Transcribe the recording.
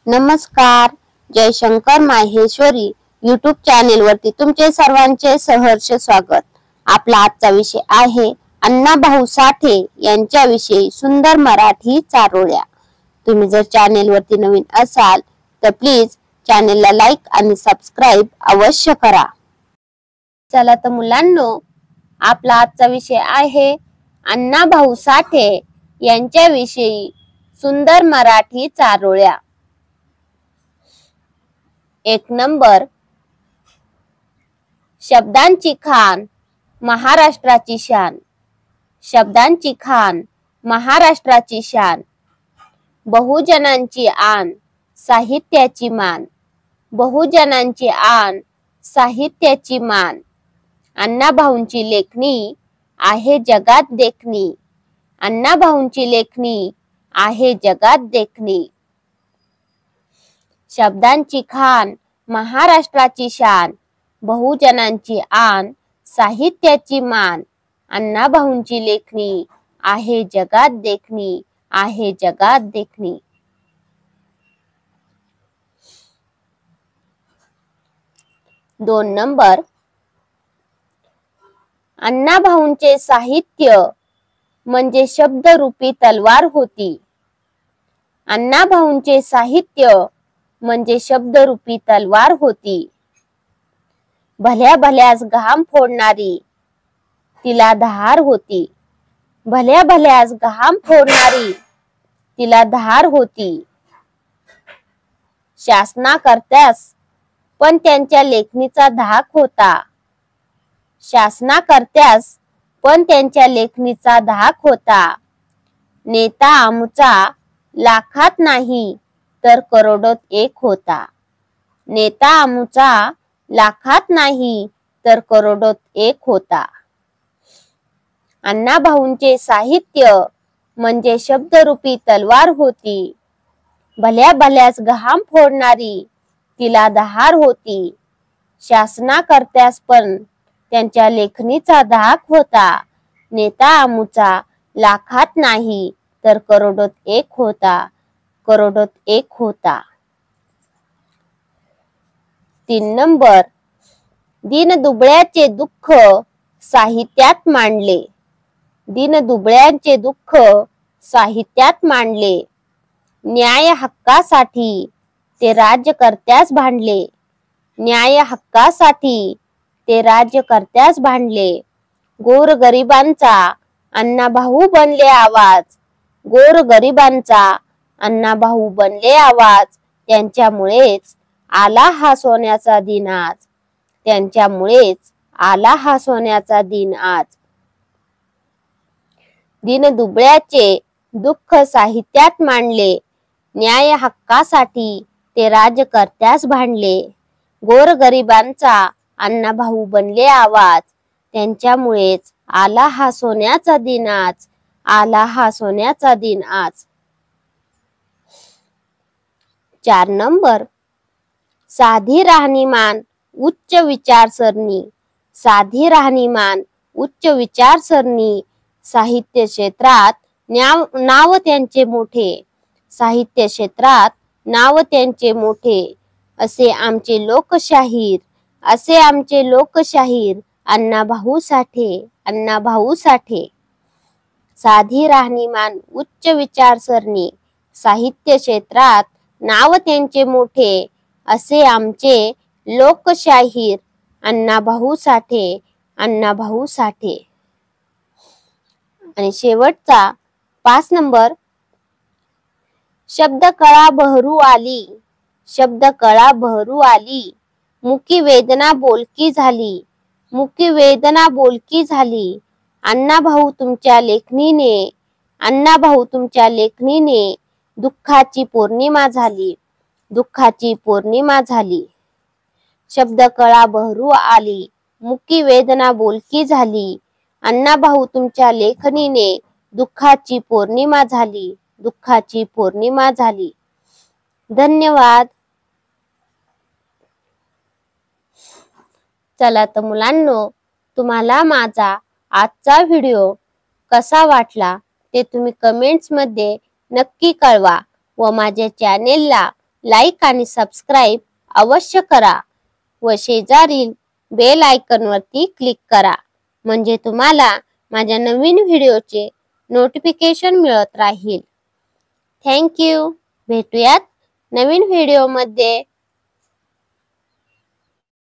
नमस्कार, Jaishankar Maheshwari YouTube channel वरती तुमचे सर्वांचे सहर्ष स्वागत। आपला आजचा विषय आहे अण्णाभाऊ साठे यांच्याविषयी सुंदर मराठी चारोळ्या। तुम्ही जर चॅनेल वरती नवीन असाल तर प्लीज चॅनेलला लाईक आणि सबस्क्राइब अवश्य करा। चला तर मुलांनो, आपला आजचा विषय आहे अण्णाभाऊ साठे यांच्याविषयी सुंदर मराठी चारोळ्या। 1 नंबर, शब्दांची खान महाराष्ट्राची शान। शब्दांची खान महाराष्ट्राची शान, बहुजनांची आन साहित्याची मान। बहुजनांची आन साहित्याची मान, अण्णाभाऊंची लेखणी आहे जगात देखणी। अण्णाभाऊंची लेखणी आहे जगात देखणी। शब्दांची खान महाराष्ट्राची शान, बहुजनांची आन साहित्याची मान, अण्णाभाऊंची लेखणी आहे जगात देखणी। आहे जगात देखणी। 2 नंबर, अण्णाभाऊंचे साहित्य म्हणजे शब्दरूपी तलवार होती। अण्णाभाऊंचे साहित्य म्हणजे शब्दरूपी तलवार होती। भल्या भल्यास घाम फोडणारी तिला धार होती। भल्या भल्यास घाम फोडणारी तिला धार होती। शासनाकर्त्यास पण त्यांच्या लेखणीचा धाक होता। शासनाकर्त्यास पण त्यांच्या लेखणीचा धाक होता। नेता आमचा लाखात नाही तर करोडोत एक होता। नेता आमचा लाखात नाही तर करोडोत एक होता। अण्णाभाऊंचे साहित्य म्हणजे शब्दरूपी तलवार होती। भल्या भल्यास घाम फोडणारी तिला धार होती। शासनाकर्त्यास पण त्यांच्या लेखणीचा धाक होता। नेता आमचा लाखात नाही तर करोडोत एक होता। करोडोत एक होता। 3 नंबर, दीनदुबळ्याचे दुःख साहित्यात मांडले। दीनदुबळ्यांचे दुःख साहित्यात मांडले। न्याय हक्कासाठी ते राज्यकर्त्यास भांडले। न्याय हक्कासाठी ते राज्यकर्त्यास भांडले। गोरगरिबांचा अण्णाभाऊ बनले आवाज। गोरगरिबांचा अण्णाभाऊ बनले आवाज। त्यांच्यामुळेच आला हा सोन्याचा दिन आज। त्यांच्यामुळेच आला हा सोन्याचा दिन आज। दीनदुबळ्याचे दुःख साहित्यात मांडले। न्याय हक्कासाठी ते राज्यकर्त्यास भांडले। गोरगरिबांचा अण्णाभाऊ बनले आवाज। त्यांच्यामुळेच आला हा सोन्याचा दिन आज। आला हा सोन्याचा दिन आज। 4 नंबर, साधी राहणीमान उच्च विचारसरणी। साधी राहणीमान उच्च विचारसरणी, साहित्य क्षेत्रात नाव त्यांचे मोठे। साहित्य क्षेत्रात नाव त्यांचे मोठे, असे आमचे लोकशाहीर। असे आमचे लोकशाहीर अण्णाभाऊ साठे। अण्णाभाऊ साठे। साधी राहणीमान उच्च विचारसरणी, साहित्य क्षेत्रात नाव त्यांचे मोठे, असे आमचे लोकशाहीर अण्णाभाऊ साठे। अण्णाभाऊ साठे। आणि शेवटचा 5 नंबर, शब्दकळा बहरू आली। शब्दकळा बहरू आली, मुकी वेदना बोलकी झाली। मुकी वेदना बोलकी झाली, अण्णाभाऊ तुमच्या लेखणीने। अण्णाभाऊ तुमच्या लेखणीने दुःखाची पौर्णिमा झाली। दुःखाची पौर्णिमा झाली। शब्दकळा बहरू आली, मुकी वेदना बोलकी झाली, अण्णाभाऊ तुमच्या लेखणीने दुःखाची पौर्णिमा झाली। दुःखाची पौर्णिमा झाली। धन्यवाद। चला तर मुलांनो, तुम्हाला माझा आजचा व्हिडिओ कसा वाटला ते तुम्ही कमेंट्स मध्ये नक्की कळवा व माझ्या चॅनेलला लाईक आणि सबस्क्राईब अवश्य करा व शेजारील बेल आयकॉनवरती क्लिक करा, म्हणजे तुम्हाला माझ्या नवीन व्हिडिओचे नोटिफिकेशन मिळत राहील। Thank you. भेटूयात नवीन व्हिडिओमध्ये।